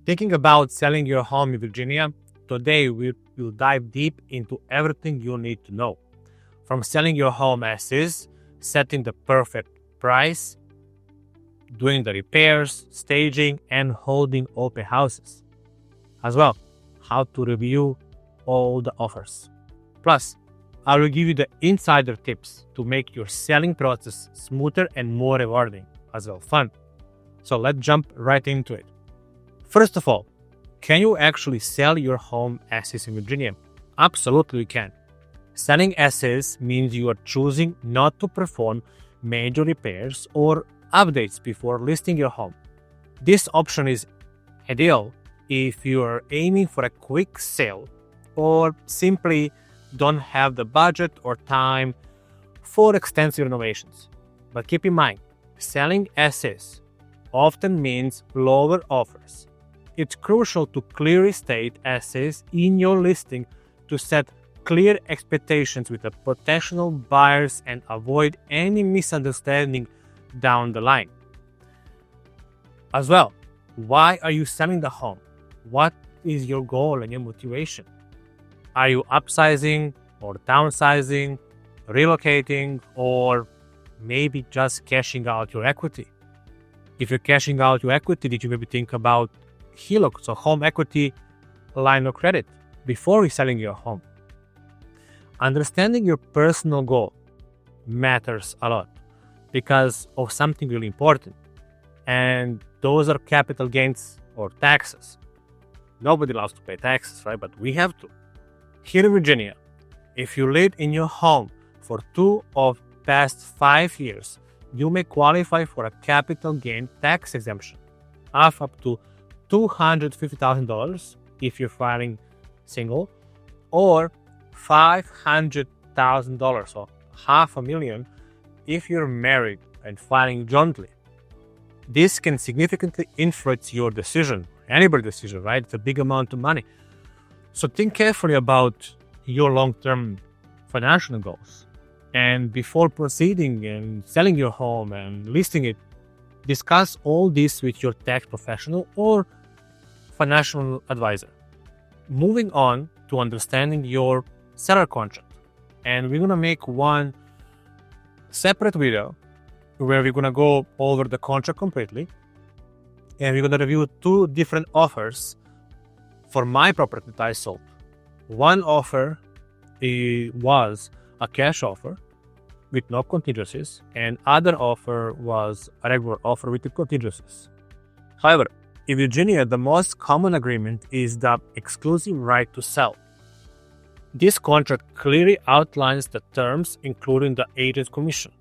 Thinking about selling your home in Virginia, today we will dive deep into everything you need to know. From selling your home as is, setting the perfect price, doing the repairs, staging, and holding open houses. As well, how to review all the offers. Plus, I will give you the insider tips to make your selling process smoother and more rewarding, as well fun. So let's jump right into it. First of all, can you actually sell your home as is in Virginia? Absolutely you can. Selling as is means you are choosing not to perform major repairs or updates before listing your home. This option is ideal if you are aiming for a quick sale or simply don't have the budget or time for extensive renovations. But keep in mind, selling as is often means lower offers. It's crucial to clearly state as is in your listing to set clear expectations with the potential buyers and avoid any misunderstanding down the line. As well, why are you selling the home? What is your goal and your motivation? Are you upsizing or downsizing, relocating, or maybe just cashing out your equity? If you're cashing out your equity, did you maybe think about HELOC, so home equity line of credit, before selling your home? Understanding your personal goal matters a lot because of something really important, and those are capital gains or taxes. Nobody loves to pay taxes, right? But we have to. Here in Virginia, if you lived in your home for 2 of past 5 years, you may qualify for a capital gain tax exemption of up to $250,000 if you're filing single, or $500,000, so $500,000 if you're married and filing jointly. This can significantly influence your decision, anybody's decision, right? It's a big amount of money. So think carefully about your long-term financial goals. And before proceeding and selling your home and listing it, discuss all this with your tax professional or financial advisor. Moving on to understanding your seller contract. And we're going to make one separate video where we're going to go over the contract completely. And we're going to review 2 different offers for my property that I sold. One offer was a cash offer with no contingencies, and other offer was a regular offer with the contingencies. However, in Virginia, the most common agreement is the exclusive right to sell. This contract clearly outlines the terms, including the agent's commission,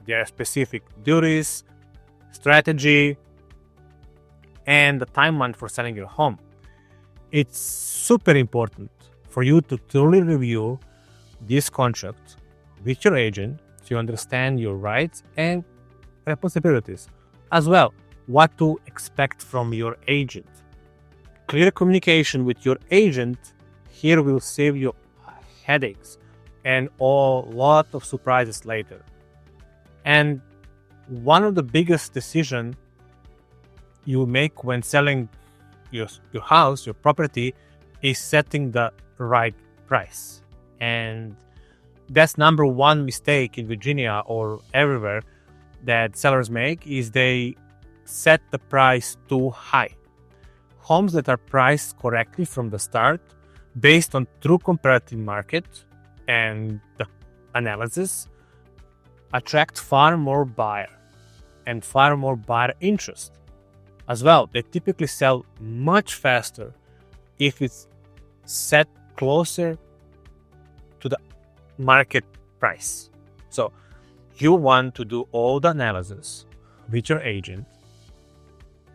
their specific duties, strategy, and the timeline for selling your home. It's super important for you to thoroughly review this contract with your agent so you understand your rights and responsibilities. As well, what to expect from your agent. Clear communication with your agent here will save you headaches and a lot of surprises later. And one of the biggest decisions you make when selling your house, your property, is setting the right price. And that's number one mistake in Virginia or everywhere that sellers make, is they set the price too high. Homes that are priced correctly from the start, based on true comparative market and the analysis, attract far more buyer and far more buyer interest. As well, they typically sell much faster if it's set closer to the market price. So you want to do all the analysis with your agent,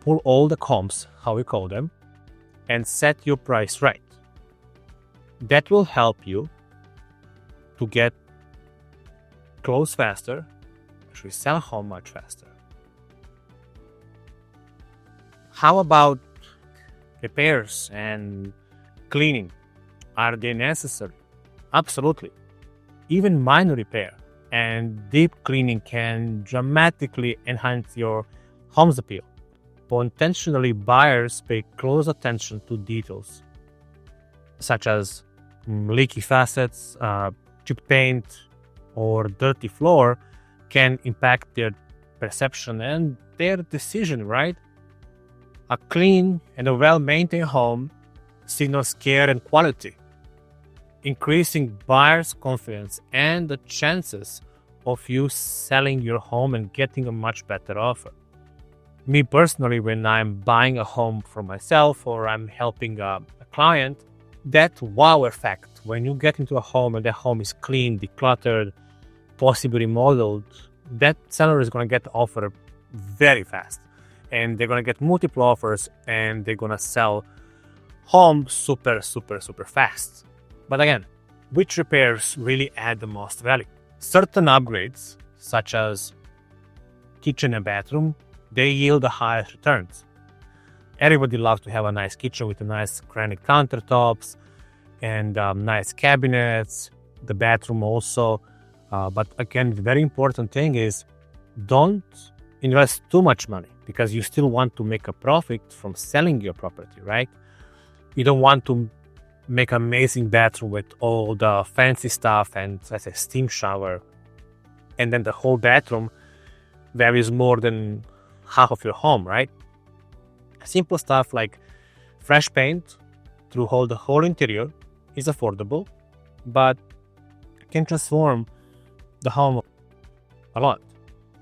pull all the comps, how we call them, and set your price right. That will help you to get close faster, actually sell home much faster. How about repairs and cleaning? Are they necessary? Absolutely. Even minor repair and deep cleaning can dramatically enhance your home's appeal. Potentially, buyers pay close attention to details, such as leaky faucets, chipped paint, or dirty floor can impact their perception and their decision, right? A clean and a well-maintained home signals care and quality, increasing buyers' confidence and the chances of you selling your home and getting a much better offer. Me personally, when I'm buying a home for myself or I'm helping a client, that wow effect, when you get into a home and the home is clean, decluttered, possibly remodeled, that seller is going to get the offer very fast. And they're going to get multiple offers and they're going to sell home super fast. But again, which repairs really add the most value? Certain upgrades, such as kitchen and bathroom, they yield the highest returns. Everybody loves to have a nice kitchen with a nice granite countertops and nice cabinets, the bathroom also. But again, the very important thing is don't invest too much money because you still want to make a profit from selling your property, right? You don't want to make an amazing bathroom with all the fancy stuff and, let's say, steam shower, and then the whole bathroom values more than half of your home, right? Simple stuff like fresh paint through the whole interior is affordable, but can transform the home a lot.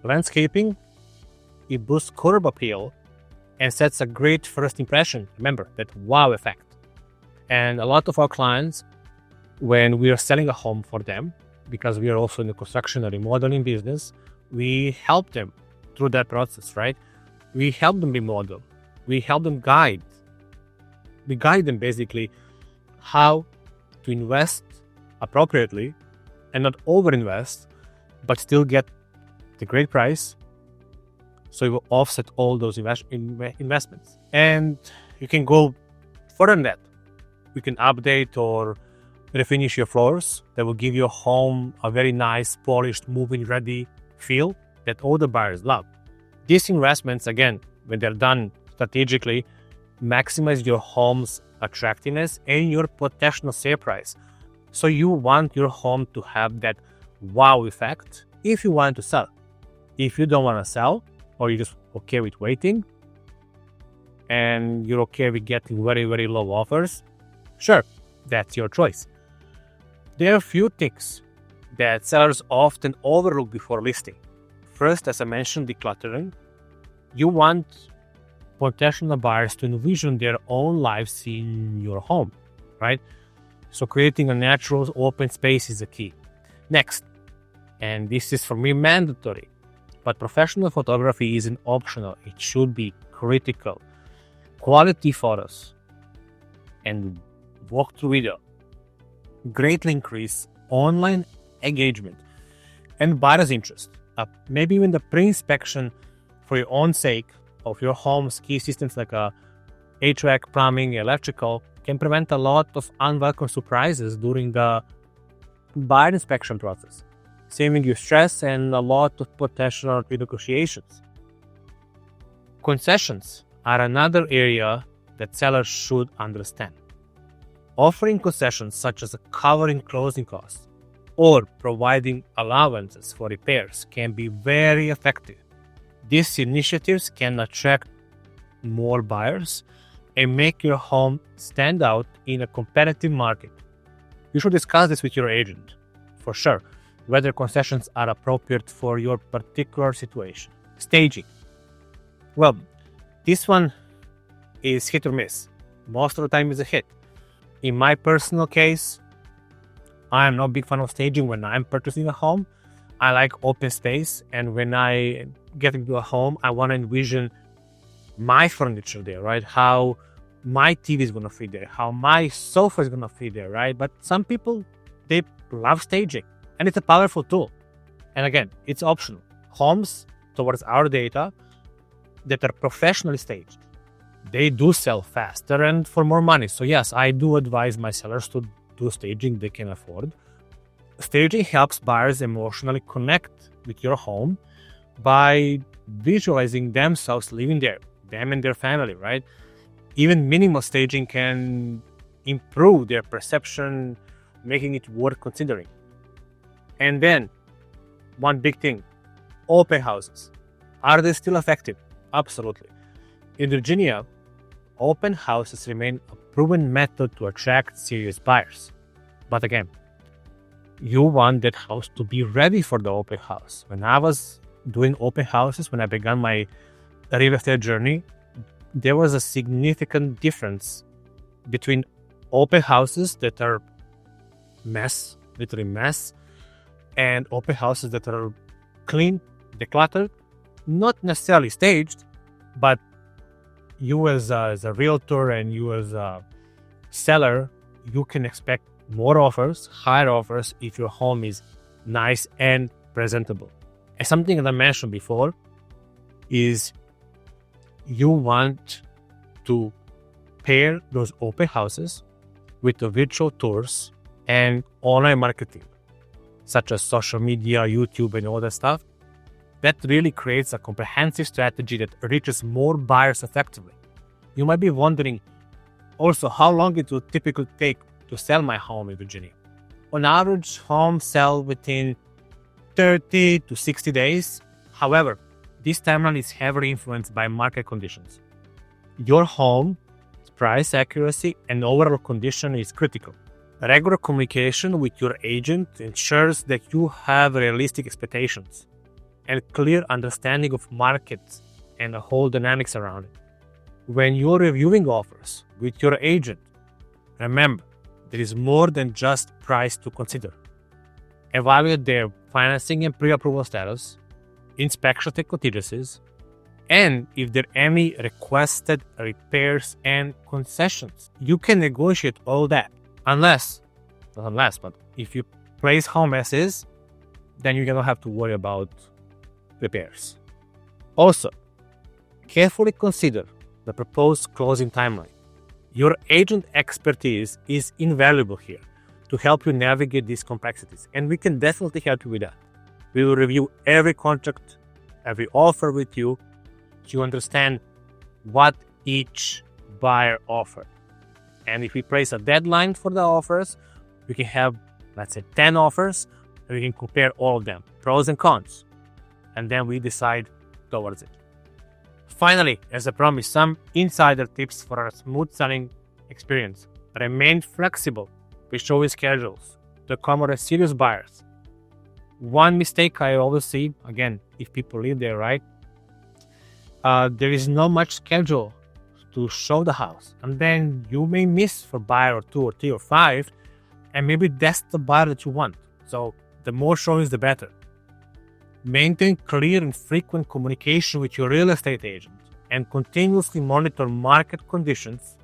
Landscaping, it boosts curb appeal and sets a great first impression. Remember that wow effect. And a lot of our clients, when we are selling a home for them, because we are also in the construction and remodeling business, we help them through that process, right? We help them remodel. We help them guide. We guide them basically how to invest appropriately and not overinvest, but still get the great price. So it will offset all those investments. And you can go further than that. You can update or refinish your floors. That will give your home a very nice, polished, move-in ready feel that all the buyers love. These investments, again, when they're done strategically, maximize your home's attractiveness and your potential sale price. So you want your home to have that wow effect if you want to sell. If you don't want to sell, or you're just okay with waiting, and you're okay with getting very low offers, sure, that's your choice. There are a few things that sellers often overlook before listing. First, as I mentioned, decluttering. You want potential buyers to envision their own lives in your home, right? So creating a natural open space is a key. Next, and this is for me mandatory, but professional photography isn't optional. It should be critical. Quality photos and walkthrough video greatly increase online engagement and buyer's interest. Maybe even the pre-inspection for your own sake of your home's key systems like HVAC, plumbing, electrical can prevent a lot of unwelcome surprises during the buyer inspection process, saving you stress and a lot of potential renegotiations. Concessions are another area that sellers should understand. Offering concessions such as covering closing costs or providing allowances for repairs can be very effective. These initiatives can attract more buyers and make your home stand out in a competitive market. You should discuss this with your agent, for sure, whether concessions are appropriate for your particular situation. Staging. Well, this one is hit or miss. Most of the time it's a hit. In my personal case, I am not a big fan of staging when I'm purchasing a home. I like open space, and when I get into a home, I want to envision my furniture there, right? How my TV is going to fit there, how my sofa is going to fit there, right? But some people, they love staging, and it's a powerful tool. And again, it's optional. Homes, towards our data, that are professionally staged, they do sell faster and for more money. So yes, I do advise my sellers to do staging they can afford. Staging helps buyers emotionally connect with your home by visualizing themselves living there, them and their family, right? Even minimal staging can improve their perception, making it worth considering. And then, one big thing, open houses. Are they still effective? Absolutely. In Virginia, open houses remain a proven method to attract serious buyers. But again, you want that house to be ready for the open house. When I was doing open houses, when I began my real estate journey, there was a significant difference between open houses that are literally mess, and open houses that are clean, decluttered, not necessarily staged, but you as a realtor and you as a seller, you can expect more offers, higher offers if your home is nice and presentable. And something that I mentioned before is you want to pair those open houses with the virtual tours and online marketing, such as social media, YouTube, and all that stuff. That really creates a comprehensive strategy that reaches more buyers effectively. You might be wondering also how long it will typically take to sell my home in Virginia. On average, homes sell within 30 to 60 days. However, this timeline is heavily influenced by market conditions. Your home, price accuracy, and overall condition is critical. Regular communication with your agent ensures that you have realistic expectations and clear understanding of markets and the whole dynamics around it. When you're reviewing offers with your agent, remember, there is more than just price to consider. Evaluate their financing and pre-approval status, inspection and contingencies, and if there are any requested repairs and concessions. You can negotiate all that but if you place home as is, then you're going to have to worry about repairs. Also, carefully consider the proposed closing timeline. Your agent expertise is invaluable here to help you navigate these complexities, and we can definitely help you with that. We will review every contract, every offer with you to understand what each buyer offered. And if we place a deadline for the offers, we can have, let's say, 10 offers, and we can compare all of them, pros and cons, and then we decide towards it. Finally, as I promised, some insider tips for a smooth selling experience. Remain flexible with showing schedules to accommodate serious buyers. One mistake I always see, again, if people live there, right? There is not much schedule to show the house. And then you may miss for buyer or 2 or 3 or 5, and maybe that's the buyer that you want. So the more showings, the better. Maintain clear and frequent communication with your real estate agent and continuously monitor market conditions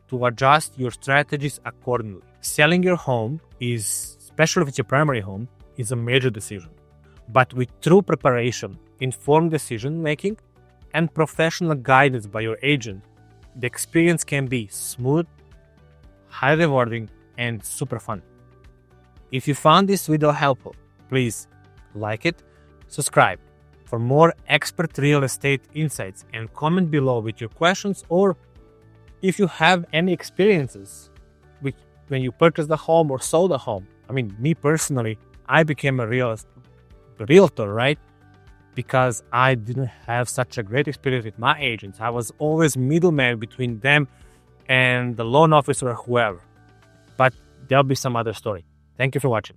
to adjust your strategies accordingly. Selling your home is, especially if it's your primary home, is a major decision. But with true preparation, informed decision making, and professional guidance by your agent, the experience can be smooth, high rewarding, and super fun. If you found this video helpful, please like it, subscribe for more expert real estate insights, and comment below with your questions, or if you have any experiences with when you purchased a home or sold a home. I mean, me personally, I became a realtor, right? Because I didn't have such a great experience with my agents. I was always middleman between them and the loan officer or whoever. But there'll be some other story. Thank you for watching.